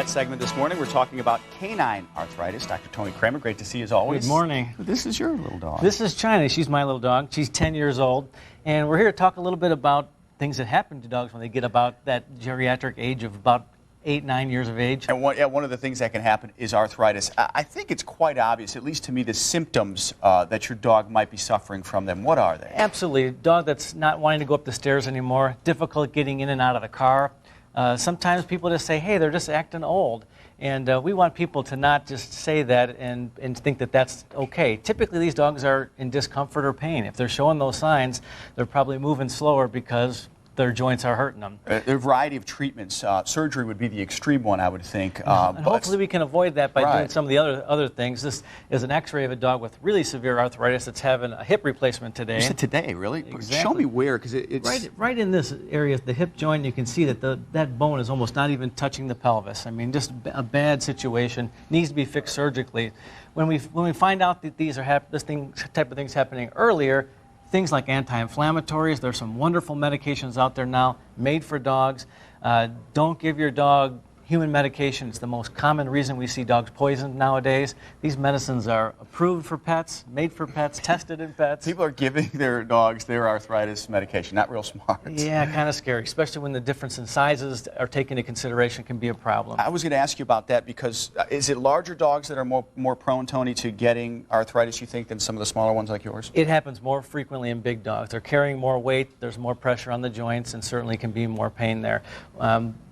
Pet segment this morning. We're talking about canine arthritis. Dr. Tony Kremer, great to see you as always. Good morning. This is your little dog. This is China. She's my little dog. She's 10 years old. And we're here to talk a little bit about things that happen to dogs when they get about that geriatric age of about 8, 9 years of age. And one of the things that can happen is arthritis. I think it's quite obvious, at least to me, the symptoms that your dog might be suffering from them. What are they? Absolutely. A dog that's not wanting to go up the stairs anymore, difficult getting in and out of the car. Sometimes people just say, hey, they're just acting old. And we want people to not just say that and think that that's okay. Typically, these dogs are in discomfort or pain. If they're showing those signs, they're probably moving slower because their joints are hurting them. There are a variety of treatments. Surgery would be the extreme one, I would think. And hopefully we can avoid that by doing some of the other things. This is an x-ray of a dog with really severe arthritis that's having a hip replacement today. You said today, really? Exactly. Show me where, because it's... Right in this area, the hip joint, you can see that that bone is almost not even touching the pelvis. I mean, just a bad situation. Needs to be fixed surgically. When we find out that this type of things happening earlier, things like anti-inflammatories, there's some wonderful medications out there now made for dogs. Don't give your dog human medication. It's the most common reason we see dogs poisoned nowadays. These medicines are approved for pets, made for pets, tested in pets. People are giving their dogs their arthritis medication. Not real smart. Yeah, kind of scary, especially when the difference in sizes are taken into consideration can be a problem. I was going to ask you about that because is it larger dogs that are more prone, Tony, to getting arthritis, you think, than some of the smaller ones like yours? It happens more frequently in big dogs. They're carrying more weight, there's more pressure on the joints, and certainly can be more pain there.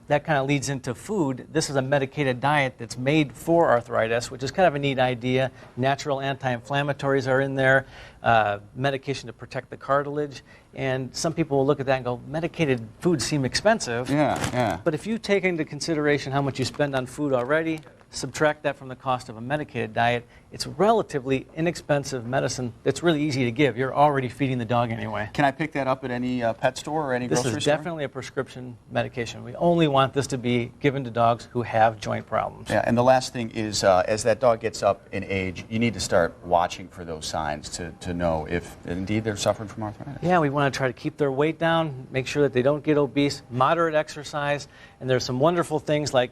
That kind of leads into food. This is a medicated diet that's made for arthritis, which is kind of a neat idea. Natural anti-inflammatories are in there, medication to protect the cartilage. And some people will look at that and go, medicated foods seem expensive. Yeah. But if you take into consideration how much you spend on food already, subtract that from the cost of a medicated diet, it's relatively inexpensive medicine that's really easy to give. You're already feeding the dog anyway. Can I pick that up at any pet store or any grocery store? This is definitely a prescription medication. We only want this to be given to dogs who have joint problems. Yeah, and the last thing is, as that dog gets up in age, you need to start watching for those signs to know if indeed they're suffering from arthritis. Yeah, we want to try to keep their weight down, make sure that they don't get obese, moderate exercise, and there's some wonderful things like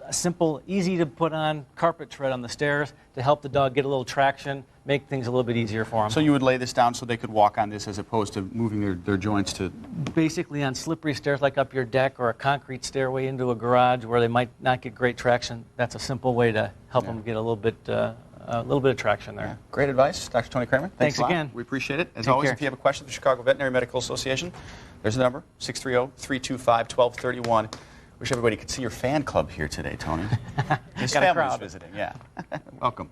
a simple, easy to put on carpet tread on the stairs to help the dog get a little traction, make things a little bit easier for them. So you would lay this down so they could walk on this as opposed to moving their joints to... Basically on slippery stairs like up your deck or a concrete stairway into a garage where they might not get great traction. That's a simple way to help them get a little bit of traction there. Yeah. Great advice, Dr. Tony Kremer. Thanks a lot. again. We appreciate it. As Take always, care. if you have a question for the Chicago Veterinary Medical Association, there's the number, 630-325-1231. Wish everybody could see your fan club here today, Tony. His Got a family's crowd. visiting, yeah. Welcome.